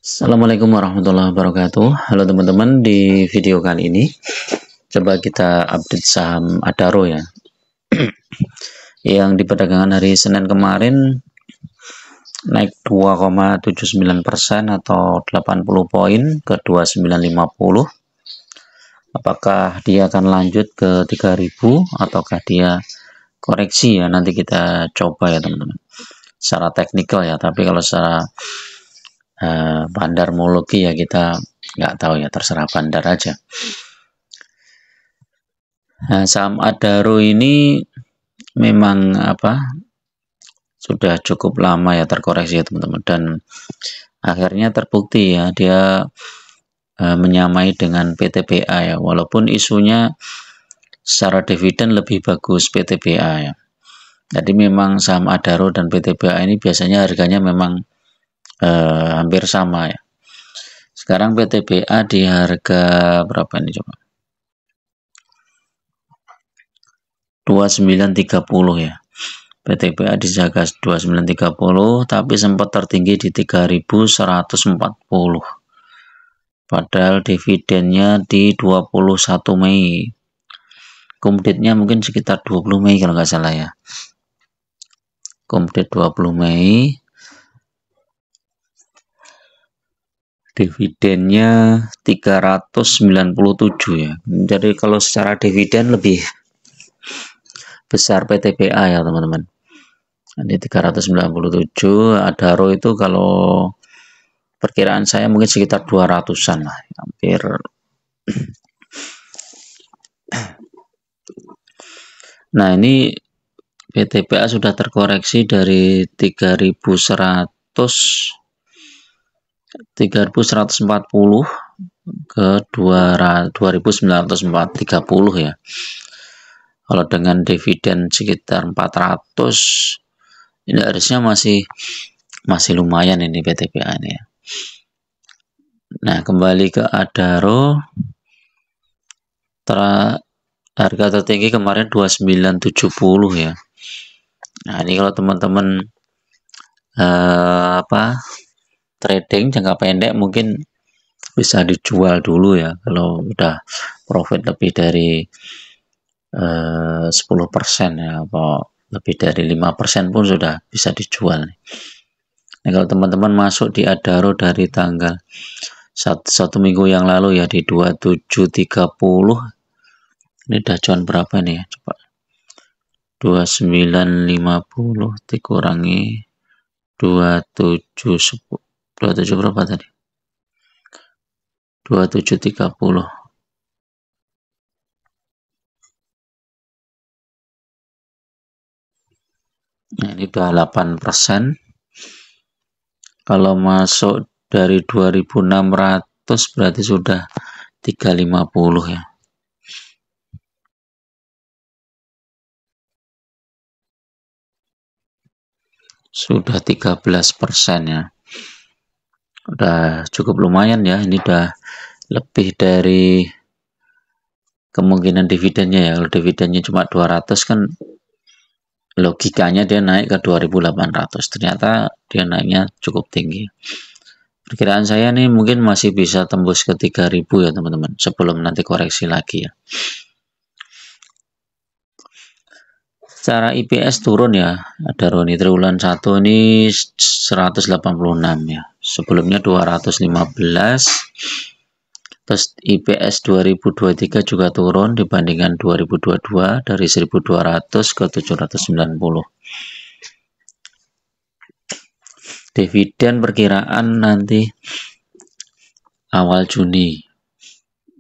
Assalamualaikum warahmatullahi wabarakatuh. Halo teman-teman, di video kali ini coba kita update saham Adaro ya. Yang di perdagangan hari Senin kemarin naik 2,79% atau 80 poin ke 2950. Apakah dia akan lanjut ke 3000 ataukah dia koreksi ya, nanti kita coba ya teman-teman. Secara teknikal ya, tapi kalau secara bandarmologi ya kita nggak tahu ya, terserah bandar aja. Nah, saham Adaro ini memang sudah cukup lama ya terkoreksi ya teman-teman, dan akhirnya terbukti ya dia menyamai dengan PTBA ya, walaupun isunya secara dividen lebih bagus PTBA ya. Jadi memang saham Adaro dan PTBA ini biasanya harganya memang hampir sama ya. Sekarang PTBA di harga berapa ini coba? 2930 ya. PTBA di harga 2930, tapi sempat tertinggi di 3140. Padahal dividennya di 21 Mei. Kumditnya mungkin sekitar 20 Mei kalau nggak salah ya. Kumdit 20 Mei. Dividennya 397 ya. Jadi kalau secara dividen lebih besar PTBA ya teman-teman. Ini 397. Adaro itu kalau perkiraan saya mungkin sekitar 200-an lah, hampir. Nah, ini PTBA sudah terkoreksi dari 3140 ke 2930 ya. Kalau dengan dividen sekitar 400, ini harusnya masih lumayan ini PTBA ini ya. Nah, kembali ke Adaro, harga tertinggi kemarin 2970 ya. Nah, ini kalau teman-teman trading jangka pendek mungkin bisa dijual dulu ya, kalau udah profit lebih dari 10% ya, atau lebih dari 5% pun sudah bisa dijual. Nah, kalau teman-teman masuk di Adaro dari tanggal satu minggu yang lalu ya, di 2730, ini udah cuan berapa nih ya, coba 2950 dikurangi 27 berapa tadi, 2730. Nah, ini udah 8%. Kalau masuk dari 2600 berarti sudah 350 ya. Sudah 13% ya. Udah cukup lumayan ya. Ini udah lebih dari kemungkinan dividennya ya. Kalau dividennya cuma 200 kan logikanya dia naik ke 2800. Ternyata dia naiknya cukup tinggi. Perkiraan saya nih mungkin masih bisa tembus ke 3000 ya teman-teman, sebelum nanti koreksi lagi ya. Secara IPS turun ya, Adaro ini triwulan 1 ini 186 ya. Sebelumnya 215. Terus IPS 2023 juga turun dibandingkan 2022 dari 1200 ke 790. Dividen perkiraan nanti awal Juni.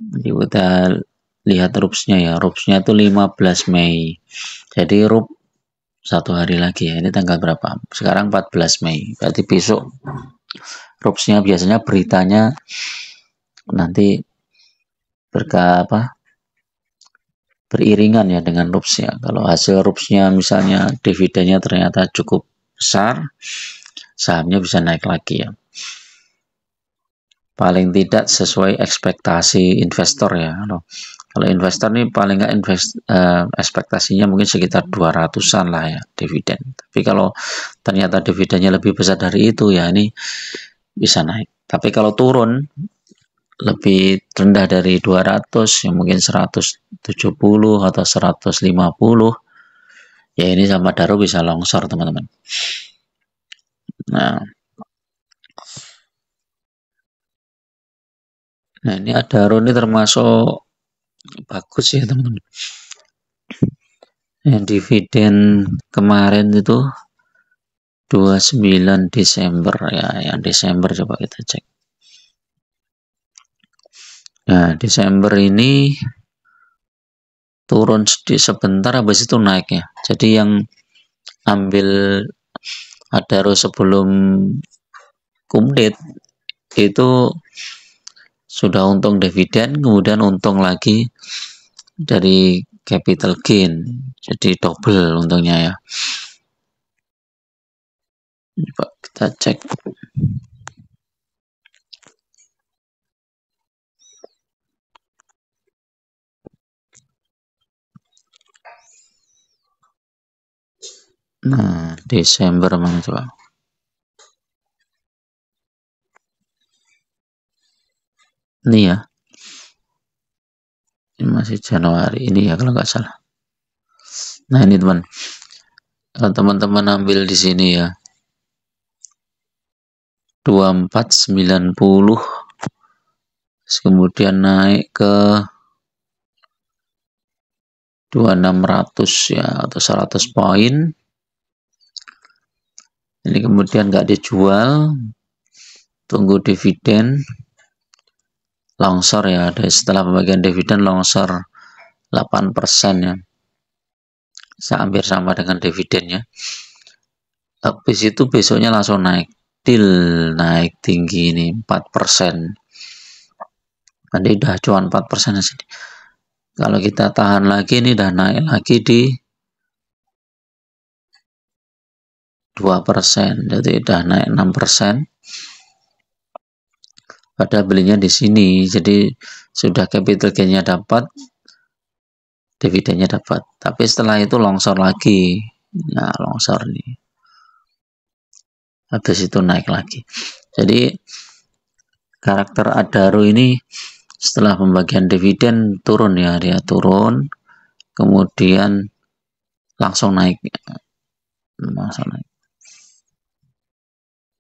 Jadi kita lihat rupsnya ya. Rupsnya itu 15 Mei. Jadi rup 1 hari lagi ya. Ini tanggal berapa? Sekarang 14 Mei. Berarti besok rupsnya, biasanya beritanya nanti beriringan ya dengan rupsnya. Kalau hasil rupsnya misalnya dividennya ternyata cukup besar, sahamnya bisa naik lagi ya. Paling tidak sesuai ekspektasi investor ya. Kalau investor nih paling nggak ekspektasinya mungkin sekitar 200-an lah ya dividen. Tapi kalau ternyata dividennya lebih besar dari itu ya, ini bisa naik. Tapi kalau turun lebih rendah dari 200, ya mungkin 170 atau 150, ya ini sama Daru bisa longsor, teman-teman. Nah, ini Adaro ini termasuk bagus ya, teman-teman. Yang dividen kemarin itu 29 Desember ya, yang Desember coba kita cek. Nah, Desember ini turun sebentar, habis itu naik ya. Jadi yang ambil Adaro sebelum kumdet itu sudah untung dividen, kemudian untung lagi dari capital gain, jadi double untungnya ya. Coba kita cek. Nah, Desember mana coba? Ini ya. Ini masih Januari ini ya kalau nggak salah. Nah, ini teman. Kalau teman-teman ambil di sini ya. 2490, kemudian naik ke 2600 ya, atau 100 poin. Ini kemudian nggak dijual, tunggu dividen, longsor ya, setelah pembagian dividen longsor 8% ya, hampir sama dengan dividennya. Habis itu besoknya langsung naik, naik tinggi ini 4%. Nanti udah cuan 4% di sini. Kalau kita tahan lagi ini udah naik lagi di 2%, jadi udah naik 6%. Pada belinya di sini, jadi sudah capital gain-nya dapat, dividennya dapat. Tapi setelah itu longsor lagi. Nah, longsor nih. Habis itu naik lagi. Jadi karakter Adaro ini setelah pembagian dividen turun ya, dia turun, kemudian langsung naik. Langsung naik.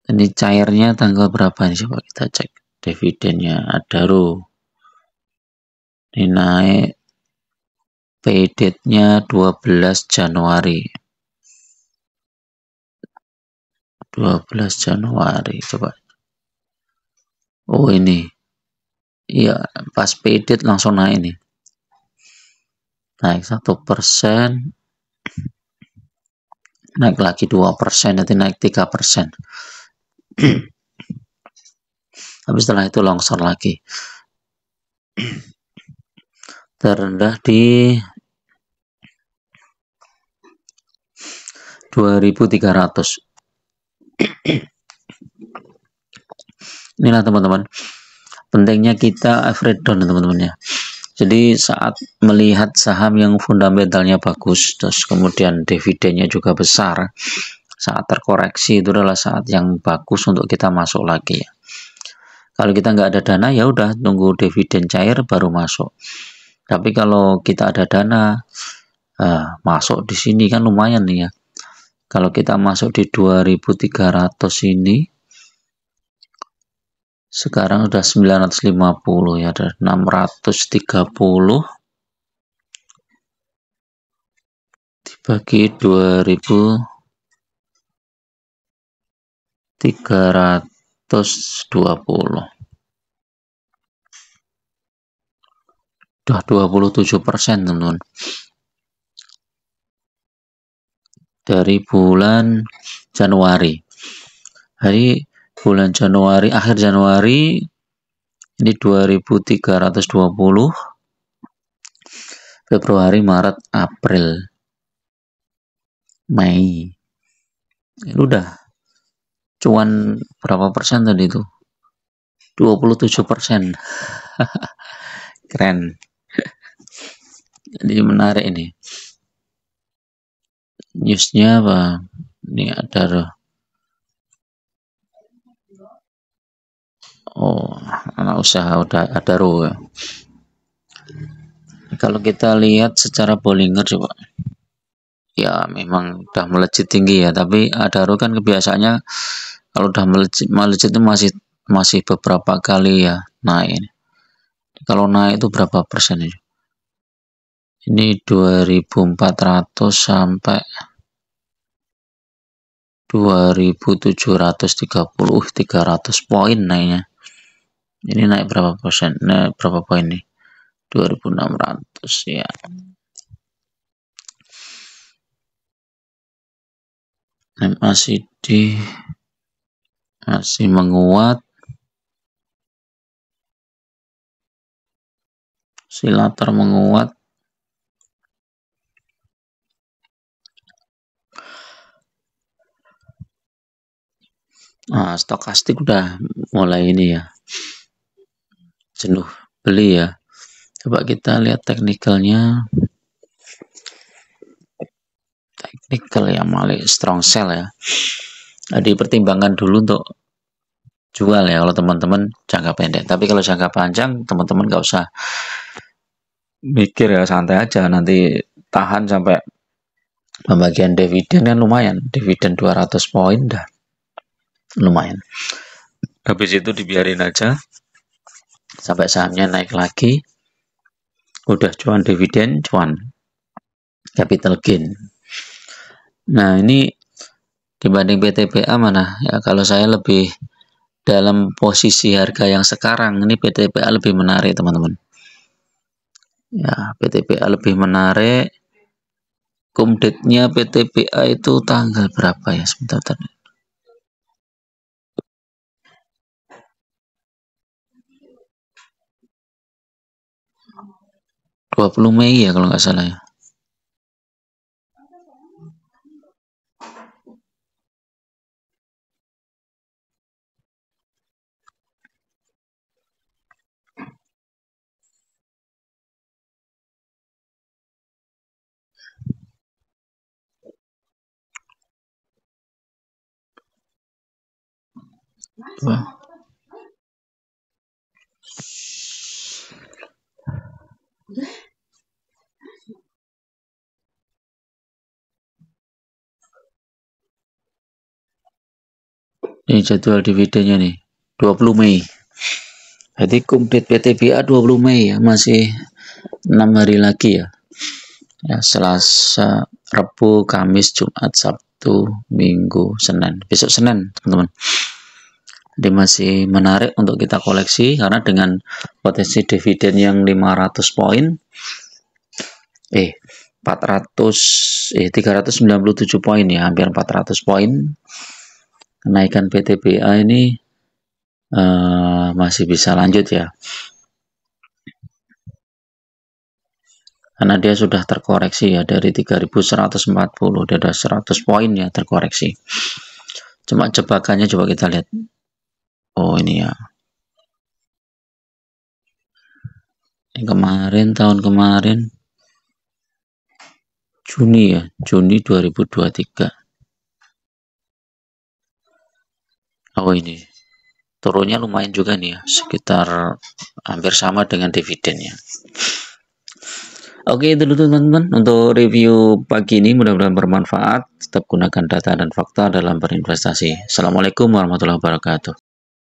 Ini cairnya tanggal berapa nih, coba kita cek dividennya Adaro. Ini naik pay date-nya 12 Januari. 12 Januari coba. Oh ini. Iya, pas pay date langsung naik nih. Naik 1%. Naik lagi 2%, nanti naik 3%. Tapi setelah itu longsor lagi. Terendah di 2300. Inilah teman-teman, pentingnya kita average down teman-teman ya. Jadi saat melihat saham yang fundamentalnya bagus, terus kemudian dividennya juga besar, saat terkoreksi itu adalah saat yang bagus untuk kita masuk lagi ya. Kalau kita nggak ada dana ya udah tunggu dividen cair baru masuk. Tapi kalau kita ada dana, masuk di sini kan lumayan nih ya. Kalau kita masuk di 2300 ini, sekarang udah 950 ya, ada 630 dibagi 2320. Udah 27% teman-teman. Dari bulan Januari. Hari bulan Januari, akhir Januari ini 2320, Februari, Maret, April, Mei. Ini udah cuan berapa persen tadi itu? 27%. Keren. Jadi menarik ini. Newsnya apa? Ini ada Oh, anak usaha udah ada ya. Kalau kita lihat secara Bollinger coba, ya memang udah melejit tinggi ya, tapi Adaro kan kebiasaannya kalau udah melejit, melejit itu masih beberapa kali ya naik. Kalau naik itu berapa persen ini? Ini 2400 sampai 2730, 300 poin naiknya. Ini naik berapa persen? Naik berapa poin nih? 2600 ya. MACD masih menguat, silator menguat. Nah, stokastik udah mulai ini ya, jenuh beli ya. Coba kita lihat teknikalnya. Teknikal yang malah strong sell ya. Jadi pertimbangkan dulu untuk jual ya kalau teman-teman jangka pendek. Tapi kalau jangka panjang teman-teman nggak usah mikir ya, santai aja, nanti tahan sampai pembagian dividen kan lumayan, dividen 200 poin dah lumayan. Habis itu dibiarin aja sampai sahamnya naik lagi, udah cuan dividen, cuan capital gain. Nah ini dibanding PTBA mana ya, kalau saya lebih dalam posisi harga yang sekarang ini PTBA lebih menarik teman-teman ya. PTBA lebih menarik. Kumdate-nya PTBA itu tanggal berapa ya, sebentar tadi. 20 Mei ya kalau nggak salah ya. Wah. Ini jadwal dividennya nih, 20 Mei. Jadi kumdate PTBA 20 Mei ya, masih 6 hari lagi ya. Ya, Selasa, Rabu, Kamis, Jumat, Sabtu, Minggu, Senin. Besok Senin, teman-teman. Jadi masih menarik untuk kita koleksi karena dengan potensi dividen yang 500 poin 397 poin ya, hampir 400 poin. Kenaikan PTBA ini masih bisa lanjut ya, karena dia sudah terkoreksi ya dari 3140, dia ada 100 poin ya terkoreksi. Cuma jebakannya coba kita lihat. Oh ini ya, ini kemarin, tahun kemarin Juni ya, Juni 2023. Oh ini turunnya lumayan juga nih ya, sekitar hampir sama dengan dividennya. Oke, itu dulu teman-teman untuk review pagi ini, mudah-mudahan bermanfaat. Tetap gunakan data dan fakta dalam berinvestasi. Assalamualaikum warahmatullahi wabarakatuh.